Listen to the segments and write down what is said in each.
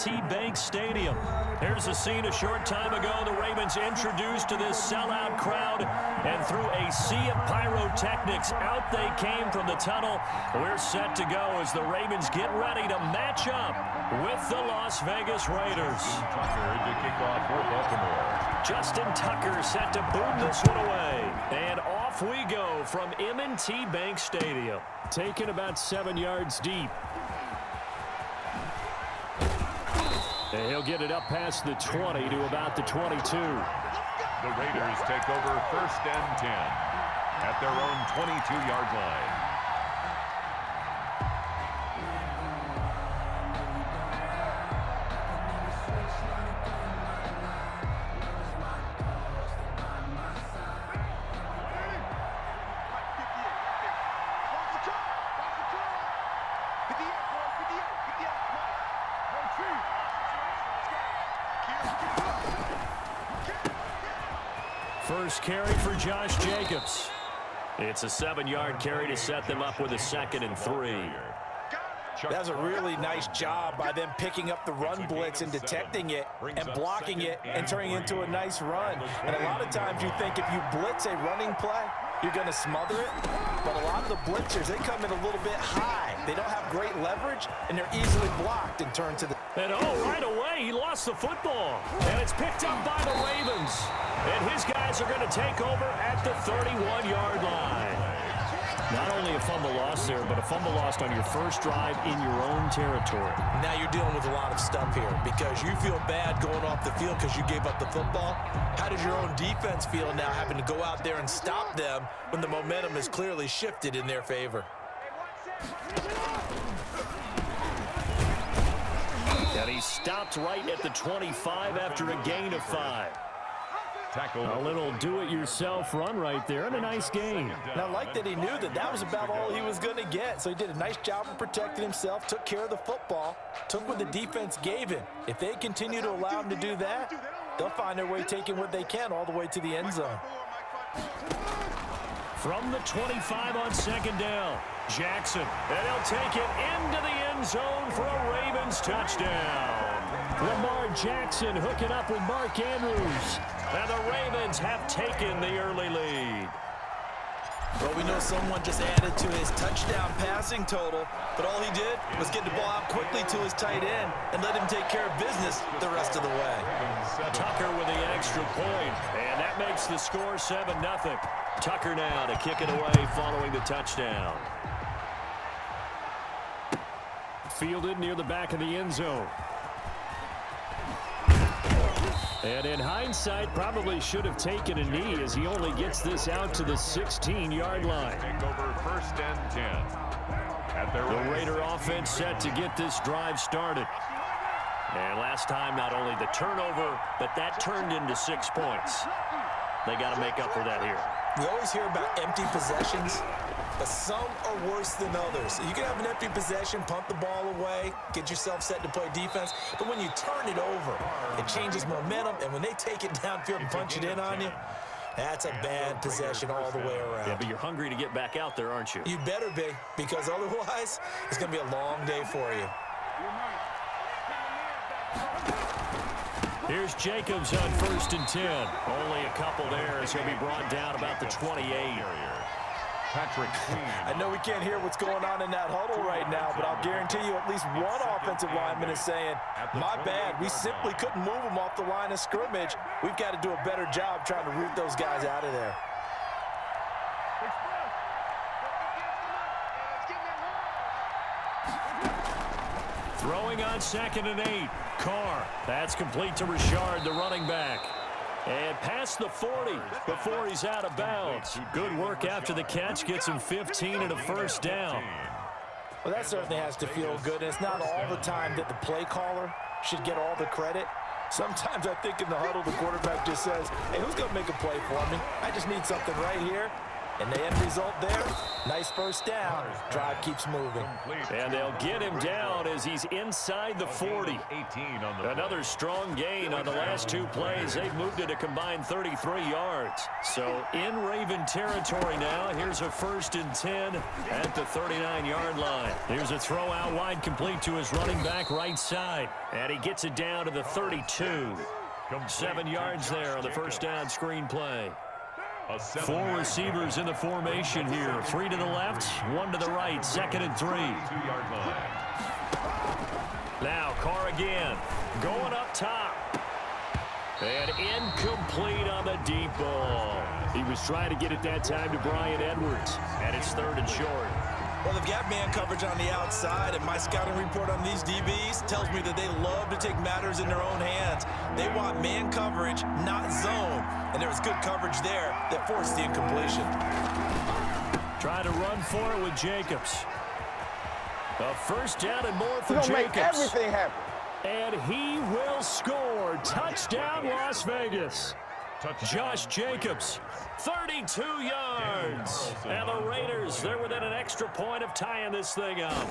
Bank Stadium. Here's a scene a short time ago. The Ravens introduced to this sellout crowd, and through a sea of pyrotechnics, out they came from the tunnel. We're set to go as the Ravens get ready to match up with the Las Vegas Raiders. Tucker to kick off for Baltimore. Justin Tucker set to boom this one away. And off we go from M&T Bank Stadium. Taken about 7 yards deep. And he'll get it up past the 20 to about the 22. The Raiders take over 1st and 10 at their own 22-yard line. First carry for Josh Jacobs. It's a 7-yard carry to set them up with a 2nd and 3. That's a really nice job by them picking up the run blitz and detecting it and blocking it and turning it into a nice run. And a lot of times you think if you blitz a running play, you're going to smother it. But a lot of the blitzers, they come in a little bit high. They don't have great leverage, and they're easily blocked and turned to the... And right away, he lost the football. And it's picked up by the Ravens. And his guys are going to take over at the 31-yard line. Not only a fumble loss there, but a fumble lost on your first drive in your own territory. Now you're dealing with a lot of stuff here because you feel bad going off the field because you gave up the football. How does your own defense feel now having to go out there and stop them when the momentum is clearly shifted in their favor? And he stopped right at the 25 after a gain of 5. Tackle. A little do-it-yourself run right there and a nice gain. And I like that he knew that that was about all he was going to get. So he did a nice job of protecting himself, took care of the football, took what the defense gave him. If they continue to allow him to do that, they'll find their way taking what they can all the way to the end zone. From the 25 on 2nd down, Jackson. And he'll take it into the end zone for a Ravens touchdown. Lamar Jackson hooking up with Mark Andrews. And the Ravens have taken the early lead. Well, we know someone just added to his touchdown passing total, but all he did was get the ball out quickly to his tight end and let him take care of business the rest of the way. Tucker with the extra point, and that makes the score 7-0. Tucker now to kick it away following the touchdown. Fielded near the back of the end zone. And in hindsight, probably should have taken a knee as he only gets this out to the 16-yard line. Take over 1st and 10. At their the Raider offense set to get this drive started. And last time, not only the turnover, but that turned into 6 points. They got to make up for that here. We always hear about empty possessions, but some are worse than others. You can have an empty possession, punt the ball away, get yourself set to play defense, but when you turn it over, it changes momentum, and when they take it downfield and punch it in on you, that's a bad possession all the way around. Yeah, but you're hungry to get back out there, aren't you? You better be, because otherwise, it's going to be a long day for you. Here's Jacobs on 1st and 10. Only a couple there as he'll be brought down about the 28. Patrick. I know we can't hear what's going on in that huddle right now, but I'll guarantee you at least one offensive lineman is saying, my bad, we simply couldn't move them off the line of scrimmage. We've got to do a better job trying to root those guys out of there. Throwing on 2nd and 8. Carr. That's complete to Richard, the running back. And past the 40 before he's out of bounds. Good work after the catch. Gets him 15 and a 1st down. Well, that certainly has to feel good. And it's not all the time that the play caller should get all the credit. Sometimes I think in the huddle, the quarterback just says, hey, who's going to make a play for me? I just need something right here. And the end result there, nice first down. Drive keeps moving. And they'll get him down as he's inside the 40. Another strong gain on the last two plays. They've moved it a combined 33 yards. So in Raven territory now. Here's a 1st and 10 at the 39-yard line. Here's a throw out wide complete to his running back right side. And he gets it down to the 32. 7 yards there on the first down screen play. 4 receivers in the formation here. 3 to the left, 1 to the right. 2nd and 3. Now Carr again. Going up top. And incomplete on the deep ball. He was trying to get it that time to Bryan Edwards. And it's 3rd and short. Well, they've got man coverage on the outside, and my scouting report on these DBs tells me that they love to take matters in their own hands. They want man coverage, not zone. And there was good coverage there that forced the incompletion. Trying to run for it with Jacobs. A 1st down and more for Jacobs. Make everything happen. And he will score. Touchdown, Las Vegas. Josh Jacobs, 32 yards. And the Raiders, they're within an extra point of tying this thing up.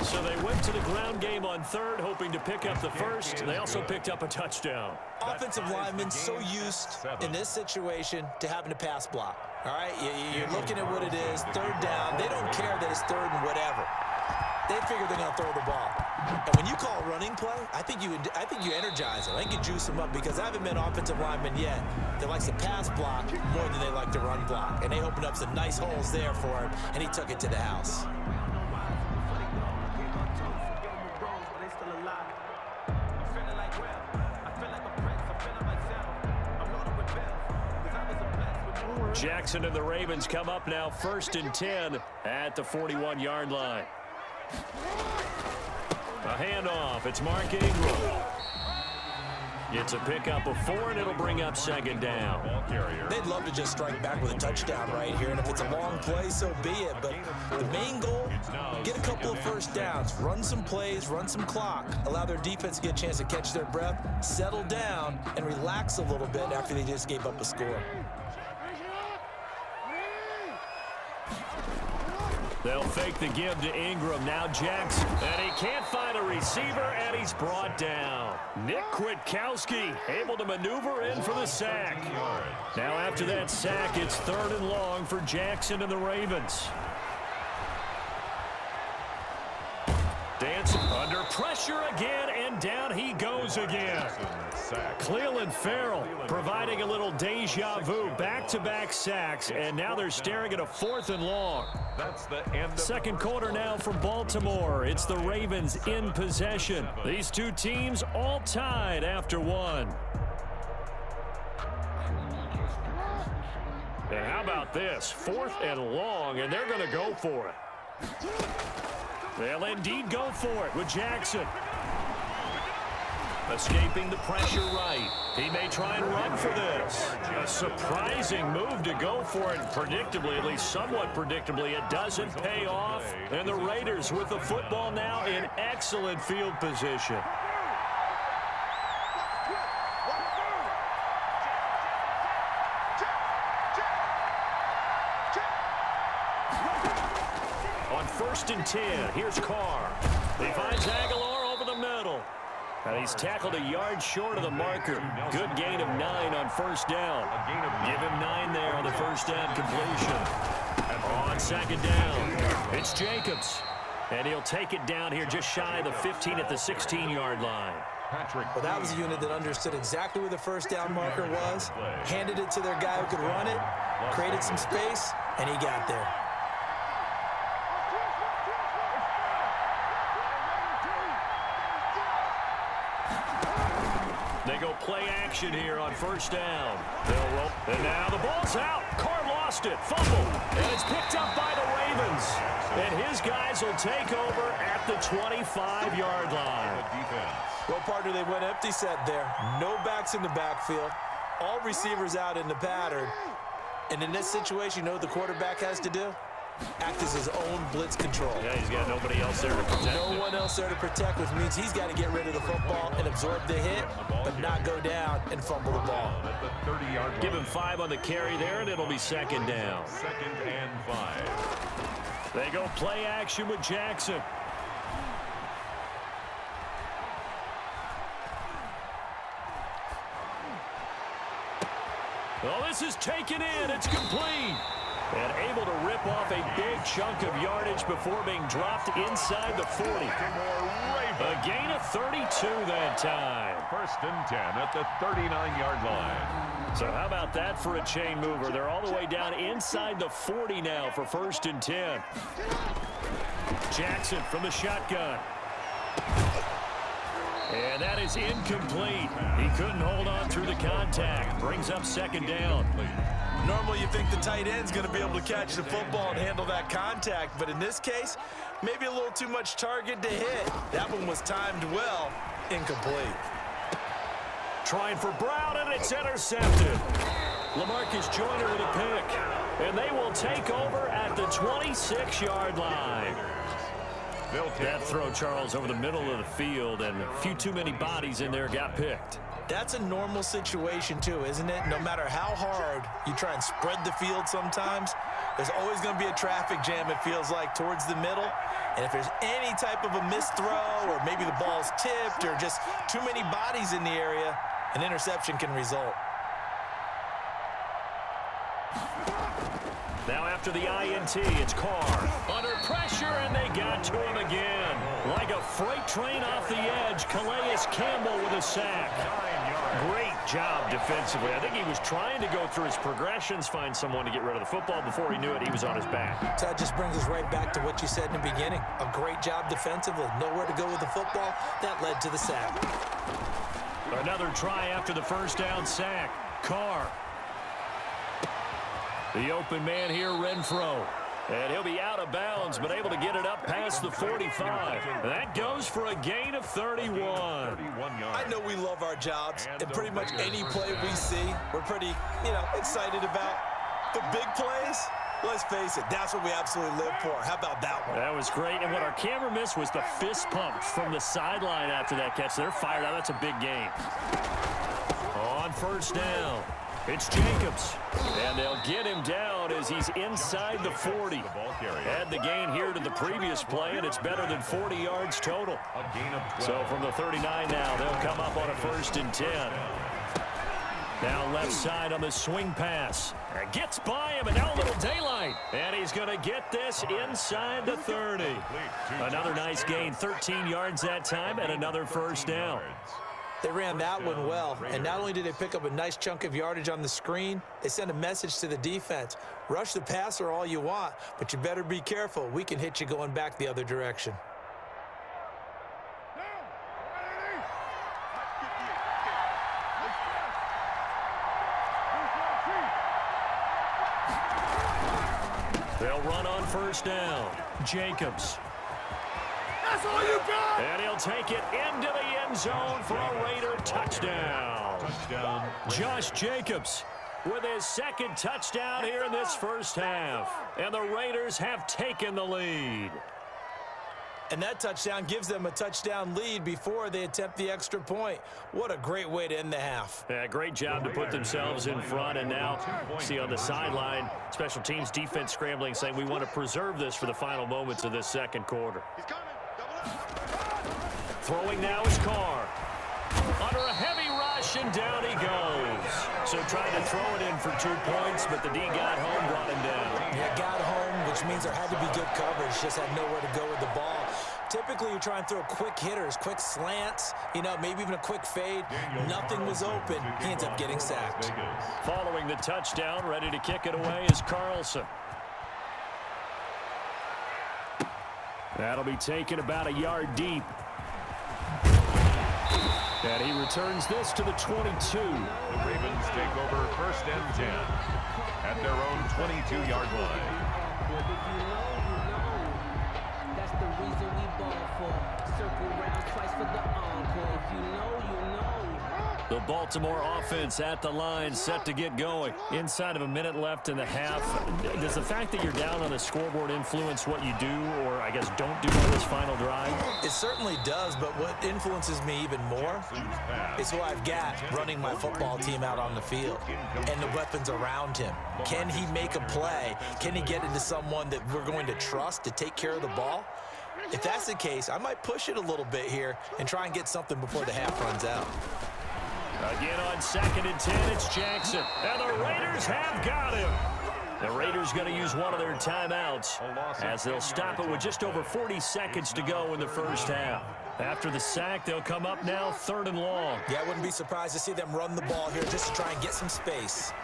So they went to the ground game on 3rd, hoping to pick up the 1st. They also picked up a touchdown. Offensive linemen so used in this situation to having to pass block. All right, you're looking at what it is, 3rd down. They don't care that it's 3rd and whatever. They figure they're going to throw the ball. And when you call a running play, I think you energize them. I think you juice them up because I haven't met offensive linemen yet that likes to pass block more than they like to run block. And they opened up some nice holes there for him, and he took it to the house. Jackson and the Ravens come up now 1st and 10 at the 41-yard line. A handoff. It's Mark Ingram. Gets a pickup of 4, and it'll bring up 2nd down. They'd love to just strike back with a touchdown right here, and if it's a long play, so be it. But the main goal, get a couple of 1st downs, run some plays, run some clock, allow their defense to get a chance to catch their breath, settle down, and relax a little bit after they just gave up a score. They'll fake the give to Ingram. Now Jackson. And he can't find a receiver, and he's brought down. Nick Kwiatkowski able to maneuver in for the sack. Now after that sack, it's 3rd and long for Jackson and the Ravens. Dancing under pressure again, and down he goes again. Clelin Ferrell providing a little deja vu, back-to-back sacks, and now they're staring at a 4th and long. Second quarter now from Baltimore. It's the Ravens in possession. These two teams all tied after 1. And how about this? 4th and long, and they're going to go for it. They'll indeed go for it with Jackson. Escaping the pressure right. He may try and run for this. A surprising move to go for it. Predictably, at least somewhat predictably, it doesn't pay off. And the Raiders with the football now in excellent field position. On 1st and 10, here's Carr. He finds Aguilar over the middle. And he's tackled a yard short of the marker. Good gain of 9 on 1st down. Give him 9 there on the 1st down completion. On 2nd down, it's Jacobs. And he'll take it down here just shy of the 15 at the 16-yard line. Well, that was a unit that understood exactly where the 1st down marker was, handed it to their guy who could run it, created some space, and he got there. They go play action here on 1st down. They'll roll. And now the ball's out. Carr lost it. Fumble. And it's picked up by the Ravens. And his guys will take over at the 25-yard line. Well, partner, they went empty set there. No backs in the backfield. All receivers out in the pattern. And in this situation, you know what the quarterback has to do? act as his own blitz control. Yeah, he's got nobody else there to protect him. No one else there to protect, which means he's got to get rid of the football and absorb the hit, but not go down and fumble the ball. Give him 5 on the carry there, and it'll be second down. 2nd and 5. They go play action with Jackson. Well, this is taken in. It's complete. And able to rip off a big chunk of yardage before being dropped inside the 40. A gain of 32 that time. 1st and 10 at the 39-yard line. So how about that for a chain mover? They're all the way down inside the 40 now for 1st and 10. Jackson from the shotgun. And that is incomplete. He couldn't hold on through the contact. Brings up 2nd down. Normally you think the tight end's going to be able to catch the football and handle that contact, but in this case, maybe a little too much target to hit. That one was timed well, incomplete. Trying for Brown, and it's intercepted. LaMarcus Joyner with a pick. And they will take over at the 26-yard line. That throw, Charles, over the middle of the field, and a few too many bodies in there got picked. That's a normal situation, too, isn't it? No matter how hard you try and spread the field sometimes, there's always going to be a traffic jam, it feels like, towards the middle. And if there's any type of a missed throw, or maybe the ball's tipped, or just too many bodies in the area, an interception can result. Now after the INT, it's Carr. Under pressure, and they got to him again. Like a freight train off the edge, Calais Campbell with a sack. Great job defensively. I think he was trying to go through his progressions, find someone to get rid of the football. Before he knew it, he was on his back. So that just brings us right back to what you said in the beginning. A great job defensively. Nowhere to go with the football. That led to the sack. Another try after the 1st down sack. Carr. The open man here, Renfro. And he'll be out of bounds, but able to get it up past the 45. That goes for a gain of 31. I know we love our jobs, and pretty much any play we see, we're pretty, excited about. But big plays, let's face it, that's what we absolutely live for. How about that one? That was great, and what our camera missed was the fist pump from the sideline after that catch. They're fired out. That's a big gain. On 1st down. It's Jacobs, and they'll get him down as he's inside the 40. Add the gain here to the previous play, and it's better than 40 yards total. So from the 39 now, they'll come up on a 1st and 10. Now left side on the swing pass. Gets by him, and now a little daylight. And he's going to get this inside the 30. Another nice gain, 13 yards that time, and another 1st down. They ran that one well, and not only did they pick up a nice chunk of yardage on the screen, they sent a message to the defense. Rush the passer all you want, but you better be careful. We can hit you going back the other direction. They'll run on 1st down. Jacobs. That's all you got! And he'll take it into the end zone for a Raider touchdown. Josh Jacobs with his 2nd touchdown here in this 1st half. And the Raiders have taken the lead. And that touchdown gives them a touchdown lead before they attempt the extra point. What a great way to end the half. Yeah, great job to put themselves in front. And now, see on the sideline, special teams defense scrambling, saying we want to preserve this for the final moments of this 2nd quarter. Throwing now is Carr. Under a heavy rush, and down he goes. So trying to throw it in for 2 points, but the D got home, brought him down. Yeah, got home, which means there had to be good coverage. Just had nowhere to go with the ball. Typically, you try and throw quick hitters, quick slants, maybe even a quick fade. Nothing was open. He ends up getting sacked. Following the touchdown, ready to kick it away is Carlson. That'll be taken about a yard deep. And he returns this to the 22. The Ravens take over 1st and 10 at their own 22-yard line. That's the reason we ball for. Circle round twice for the encore. If you know, you know. The Baltimore offense at the line, set to get going. Inside of a minute left in the half, does the fact that you're down on the scoreboard influence what you do, or I guess don't do on this final drive? It certainly does, but what influences me even more is who I've got running my football team out on the field and the weapons around him. Can he make a play? Can he get into someone that we're going to trust to take care of the ball? If that's the case, I might push it a little bit here and try and get something before the half runs out. Again on 2nd and 10, it's Jackson. And the Raiders have got him. The Raiders going to use one of their timeouts as they'll stop it with just over 40 seconds to go in the first half. After the sack, they'll come up now 3rd and long. Yeah, I wouldn't be surprised to see them run the ball here just to try and get some space.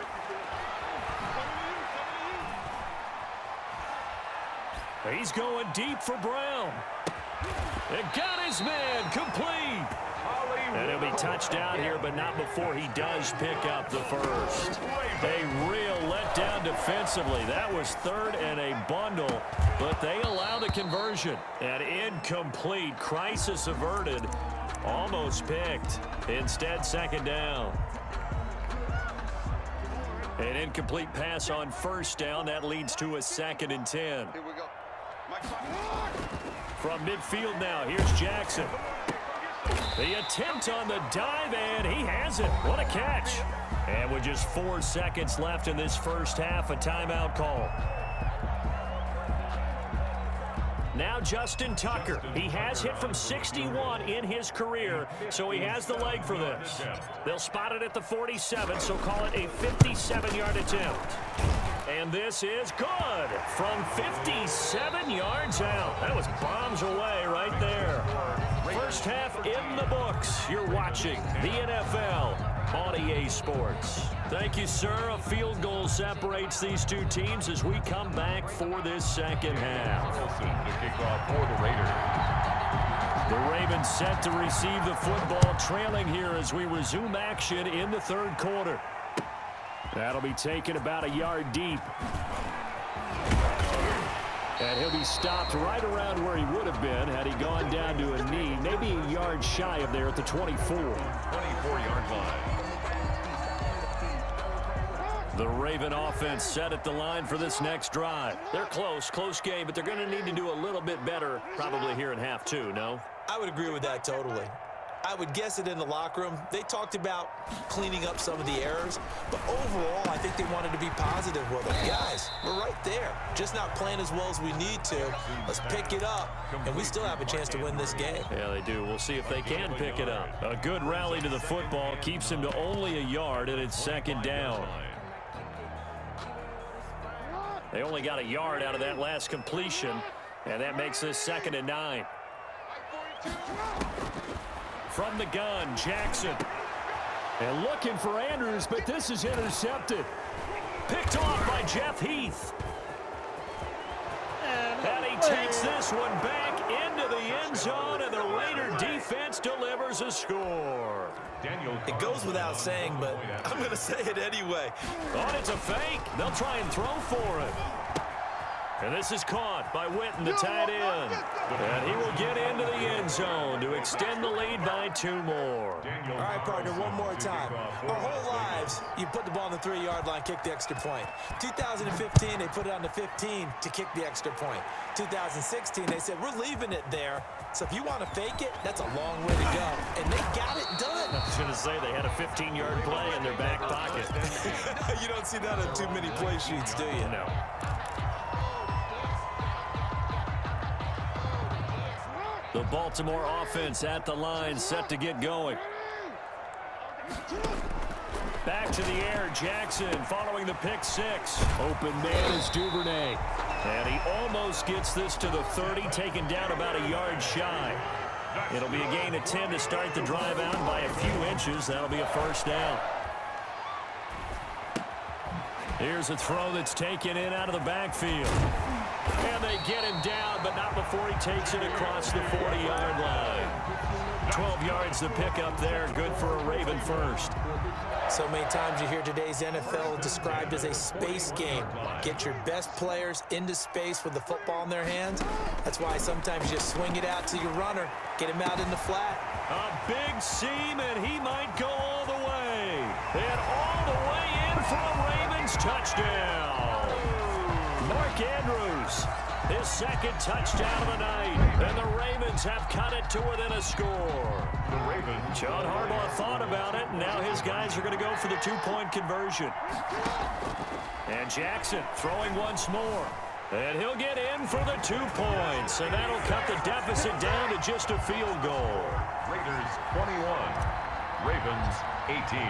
He's going deep for Brown. It got his man complete. And he'll be touched out here, but not before he does pick up the first. A real letdown defensively. That was 3rd and a bundle, but they allow the conversion. An incomplete, crisis averted, almost picked. Instead, 2nd down. An incomplete pass on 1st down. That leads to a 2nd and 10. Here we go. From midfield now, here's Jackson. The attempt on the dive, and he has it. What a catch. And with just 4 seconds left in this first half, a timeout call. Now Justin Tucker. He has hit from 61 in his career, so he has the leg for this. They'll spot it at the 47, so call it a 57-yard attempt. And this is good from 57 yards out. That was bombs away right there. First half in the books. You're watching the NFL on EA Sports. Thank you, sir. A field goal separates these two teams as we come back for this second half. To kick off for the Raiders. The Ravens set to receive the football, trailing here as we resume action in the 3rd quarter. That'll be taken about a yard deep. And he'll be stopped right around where he would have been had he gone down to a knee, maybe a yard shy of there at the 24. 24-yard line. The Raven offense set at the line for this next drive. They're close game, but they're going to need to do a little bit better probably here in half 2, no? I would agree with that totally. I would guess it in the locker room. They talked about cleaning up some of the errors, but overall, I think they wanted to be positive with it. Guys, we're right there. Just not playing as well as we need to. Let's pick it up, and we still have a chance to win this game. Yeah, they do. We'll see if they can pick it up. A good rally to the football keeps him to only a yard, and it's 2nd down. They only got a yard out of that last completion, and that makes this 2nd and 9. From the gun, Jackson. And looking for Andrews, but this is intercepted. Picked off by Jeff Heath. And he takes this one back into the end zone, and the Raider defense delivers a score. It goes without saying, but I'm going to say it anyway. Oh, it's a fake. They'll try and throw for it. And this is caught by Witten, the tight end. And he will get into the end zone to extend the lead by 2 more. All right, partner, one more time. Our whole lives, you put the ball on the 3-yard line, kick the extra point. 2015, they put it on the 15 to kick the extra point. 2016, they said, we're leaving it there. So if you want to fake it, that's a long way to go. And they got it done. I was going to say they had a 15-yard play in their back pocket. You don't see that on too many play sheets, do you? No. The Baltimore offense at the line, set to get going. Back to the air, Jackson following the pick 6. Open man is Duvernay. And he almost gets this to the 30, taken down about a yard shy. It'll be a gain of 10 to start the drive out by a few inches. That'll be a 1st down. Here's a throw that's taken in out of the backfield. And they get him down, but not before he takes it across the 40-yard line. 12 yards to pick up there. Good for a Raven first. So many times you hear today's NFL described as a space game. Get your best players into space with the football in their hands. That's why sometimes you just swing it out to your runner, get him out in the flat. A big seam, and he might go all the way. And all the way in for a Ravens touchdown. Mark Andrews, his second touchdown of the night. And the Ravens have cut it to within a score. The Ravens. John Harbaugh thought about it, and now his guys are going to go for the two-point conversion. And Jackson throwing once more. And he'll get in for the 2 points. And that'll cut the deficit down to just a field goal. Raiders 21. Ravens 18.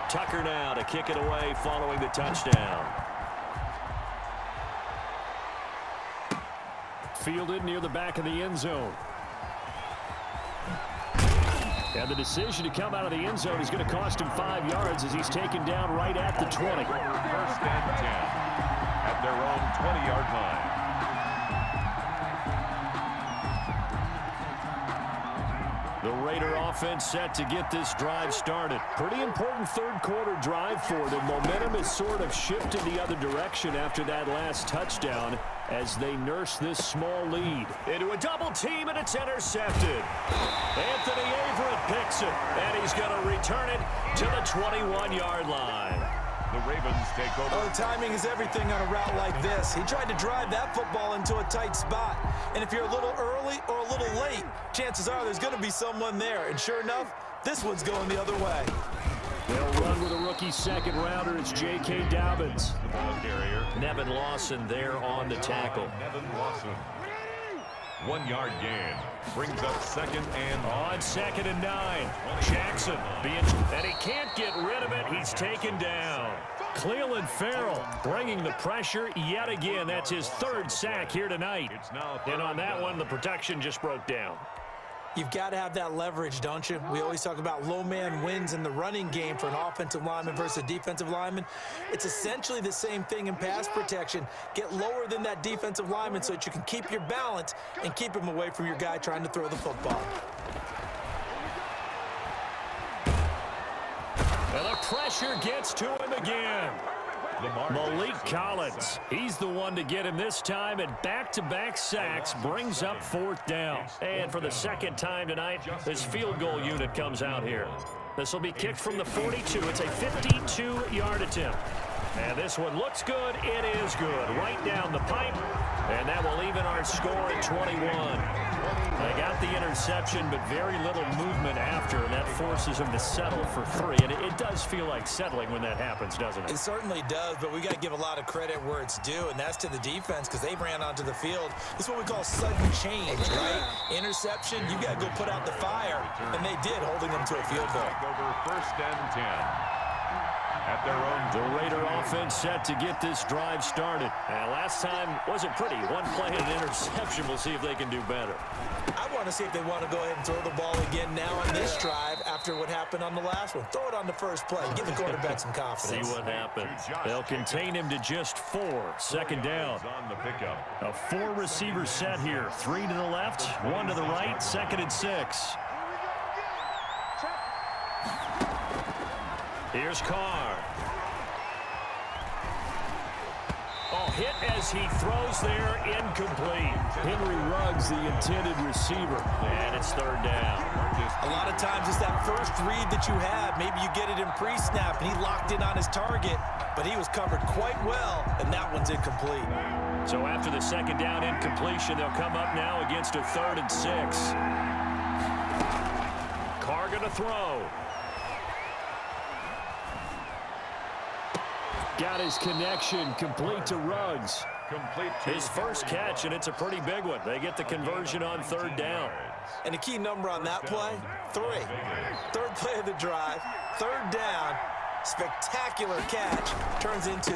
Tucker now to kick it away following the touchdown. Fielded near the back of the end zone. And the decision to come out of the end zone is going to cost him 5 yards as he's taken down right at the 20. First and 10 at their own 20-yard line. The Raider offense set to get this drive started. Pretty important third-quarter drive for them. Momentum has sort of shifted the other direction after that last touchdown as they nurse this small lead. Into a double team, and it's intercepted. Anthony Averett picks it, and he's going to return it to the 21-yard line. The Ravens take over. Oh, timing is everything on a route like this. He tried to drive that football into a tight spot. And if you're a little early or a little late, chances are there's going to be someone there. And sure enough, this one's going the other way. They'll run with a rookie second rounder. It's J.K. Dobbins. The ball carrier. Nevin Lawson there on the tackle. Nevin Lawson. 1 yard gain. Brings up second and On 2nd and 9. Jackson and he can't get rid of it. He's taken down. Cleveland Farrell bringing the pressure yet again. That's his 3rd sack here tonight. It's now And on that one, the protection just broke down. You've got to have that leverage, don't you? We always talk about low man wins in the running game for an offensive lineman versus a defensive lineman. It's essentially the same thing in pass protection. Get lower than that defensive lineman so that you can keep your balance and keep him away from your guy trying to throw the football. And the pressure gets to him again. Malik Collins, he's the one to get him this time, and back-to-back sacks brings up 4th down. And for the 2nd time tonight, this field goal unit comes out here. This will be kicked from the 42. It's a 52-yard attempt. And this one looks good. It is good. Right down the pipe. And that will even our score at 21. They got the interception, but very little movement after, and that forces them to settle for 3. And it does feel like settling when that happens, doesn't it? It certainly does, but we got to give a lot of credit where it's due, and that's to the defense because they ran onto the field. This is what we call sudden change, right? Interception, you got to go put out the fire, and they did, holding them to a field goal. over first and 10 at their own. The Raider offense set to get this drive started. And last time wasn't pretty. One play and an interception. We'll see if they can do better. I want to see if they want to go ahead and throw the ball again now on this drive after what happened on the last one. Throw it on the first play. Give the quarterback some confidence. See what happens. They'll contain him to just 4. 2nd down. On the pickup. A 4-receiver set here. 3 to the left, 1 to the right. 2nd and 6. Here's Carr. Oh, hit as he throws there, incomplete. Henry Ruggs, the intended receiver. And it's 3rd down. A lot of times it's that first read that you have. Maybe you get it in pre-snap, and he locked in on his target, but he was covered quite well, and that one's incomplete. So after the 2nd down incompletion, they'll come up now against a 3rd and 6. Carr going to throw. Got his connection complete to Ruggs. Complete to His first catch, and it's a pretty big one. They get the conversion on 3rd down. And the key number on that play, 3. 3rd play of the drive, 3rd down, spectacular catch, turns into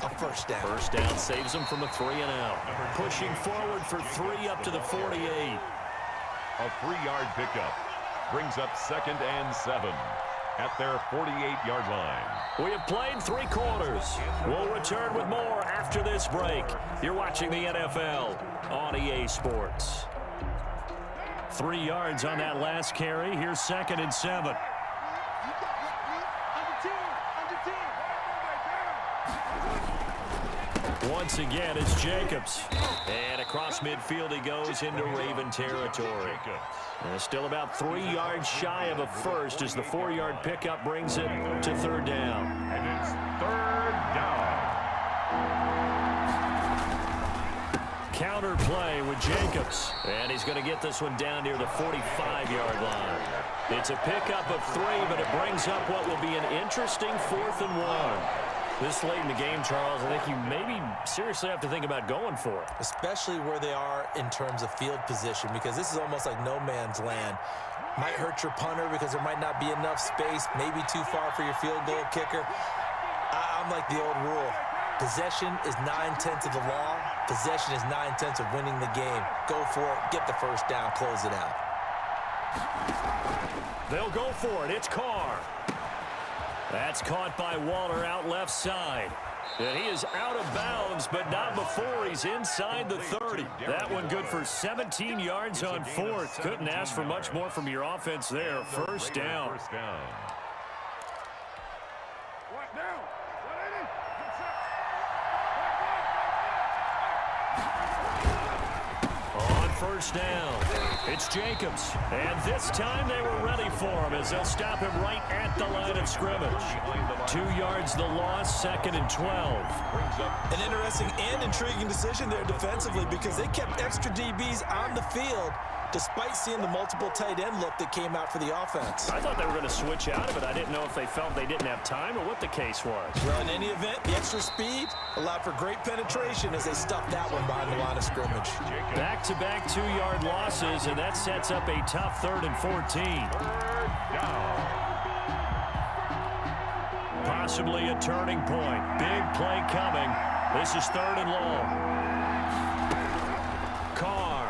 a 1st down. 1st down saves them from a 3 and out. Pushing forward for 3 up to the 48. A 3-yard pickup. Brings up 2nd and 7 at their 48-yard line. We have played 3 quarters. We'll return with more after this break. You're watching the NFL on EA Sports. 3 yards on that last carry. Here's 2nd and 7. Once again, it's Jacobs. And across midfield he goes into Raven territory. And still about 3 yards shy of a first as the 4-yard pickup brings it to 3rd down. And it's 3rd down. Counter play with Jacobs. And he's going to get this one down near the 45-yard line. It's a pickup of 3, but it brings up what will be an interesting 4th and 1. This late in the game, Charles, I think you maybe seriously have to think about going for it. Especially where they are in terms of field position, because this is almost like no man's land. Might hurt your punter because there might not be enough space, maybe too far for your field goal kicker. I'm like the old rule. Possession is 9/10 of the law. Possession is 9/10 of winning the game. Go for it, get the first down, close it out. They'll go for it. It's Carr. That's caught by Waller out left side. And he is out of bounds, but not before he's inside the 30. That one good for 17 yards on 4th. Couldn't ask for much more from your offense there. First down. On first down, it's Jacobs. And this time they were ready for him as they'll stop him right at the line of scrimmage. 2 yards the loss, 2nd and 12. An interesting and intriguing decision there defensively because they kept extra DBs on the field despite seeing the multiple tight end look that came out for the offense. I thought they were going to switch out of it. I didn't know if they felt they didn't have time or what the case was. Well, in any event, the extra speed allowed for great penetration as they stuffed that one behind the line of scrimmage. Back-to-back 2-yard losses, and that sets up a tough 3rd and 14. Possibly a turning point. Big play coming. This is 3rd and long. Carr.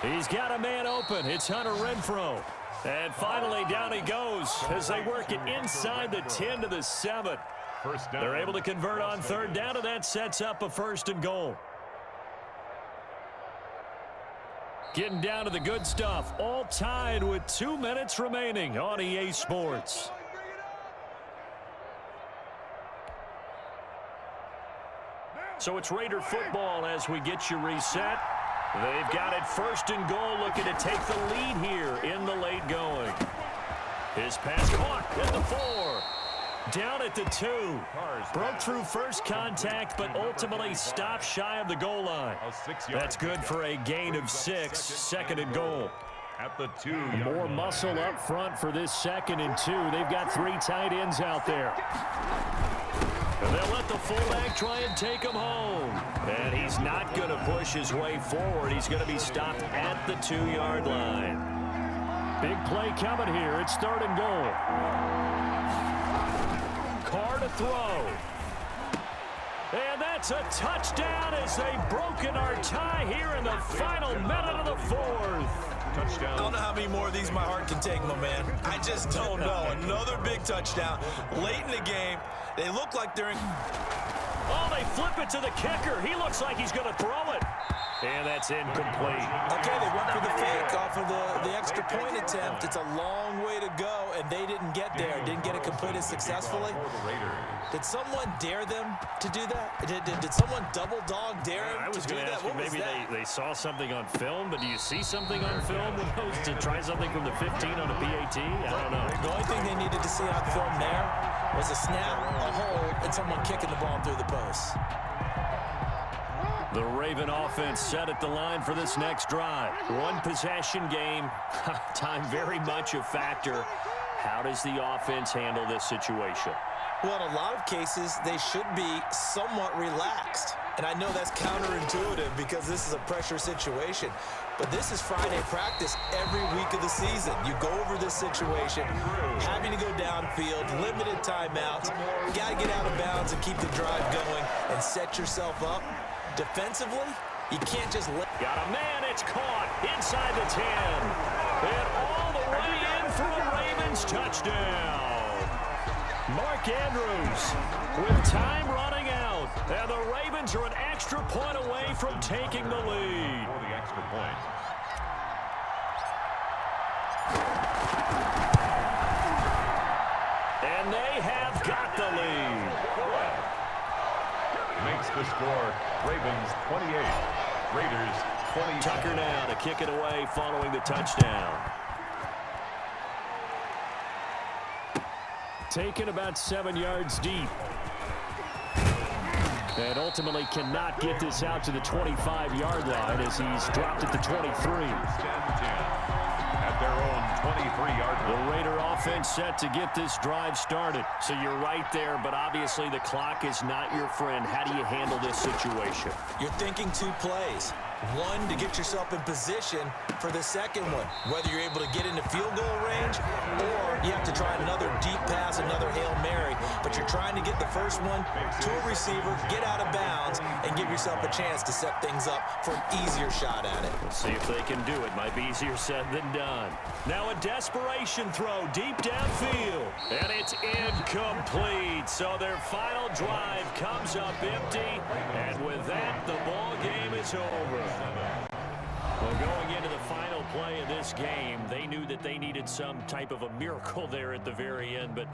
He's got a man open. It's Hunter Renfrow. And finally down he goes as they work it inside the 10 to the 7. They're able to convert on 3rd down, and that sets up a 1st and goal. Getting down to the good stuff. All tied with 2 minutes remaining on EA Sports. So it's Raider football as we get you reset. They've got it 1st and goal, looking to take the lead here in the late going. His pass caught at the 4. Down at the 2. Broke through first contact, but ultimately stopped shy of the goal line. That's good for a gain of 6. 2nd and goal. At the 2. More muscle up front for this 2nd and 2. They've got 3 tight ends out there. And they'll let the fullback try and take him home. And he's not going to push his way forward. He's going to be stopped at the 2-yard line. Big play coming here. It's 3rd and goal. Carr to throw. And that's a touchdown as they've broken our tie here in the final minute of the 4th. Touchdown. I don't know how many more of these my heart can take, my man. I just don't know. Another big touchdown late in the game. They look like they're in. Oh, they flip it to the kicker. He looks like he's going to throw it. And that's incomplete. Okay, they went for the fake off of the extra point attempt. It's a long way to go, and they didn't get there. Didn't get it completed successfully. Did someone dare them to do that? Did someone double dog dare them I was to do going to that? ask you, maybe they saw something on film, but do you see something on film to try something from the 15 on a PAT? I don't know. The only thing they needed to see on film there was a snap, a hold, and someone kicking the ball through the post. The Raven offense set at the line for this next drive. 1 possession game. Time very much a factor. How does the offense handle this situation? Well, in a lot of cases, they should be somewhat relaxed. And I know that's counterintuitive because this is a pressure situation. But this is Friday practice every week of the season. You go over this situation, having to go downfield, limited timeouts. You got to get out of bounds and keep the drive going and set yourself up. Defensively, you can't just let... Got a man, it's caught inside the 10. And all the way in for a Ravens touchdown. Mark Andrews with time running out. And the Ravens are an extra point away from taking the lead. For the extra point. And they have got the lead. Makes the score Ravens 28, Raiders 20. Tucker now to kick it away following the touchdown. Taken about 7 yards deep. And ultimately cannot get this out to the 25-yard line as he's dropped at the 23. At their own 23-yard line. The Raider offense set to get this drive started. So you're right there, but obviously the clock is not your friend. How do you handle this situation? You're thinking 2 plays. One, to get yourself in position for the second one, whether you're able to get into field goal range or you have to try another deep pass, another Hail Mary, but you're trying to get the first one to a receiver, get out of bounds, and give yourself a chance to set things up for an easier shot at it. We'll see if they can do it. Might be easier said than done. Now a desperation throw deep downfield, and it's incomplete. So their final drive comes up empty, and with that, the ball game is over. Well, going into the final play of this game, they knew that they needed some type of a miracle there at the very end, but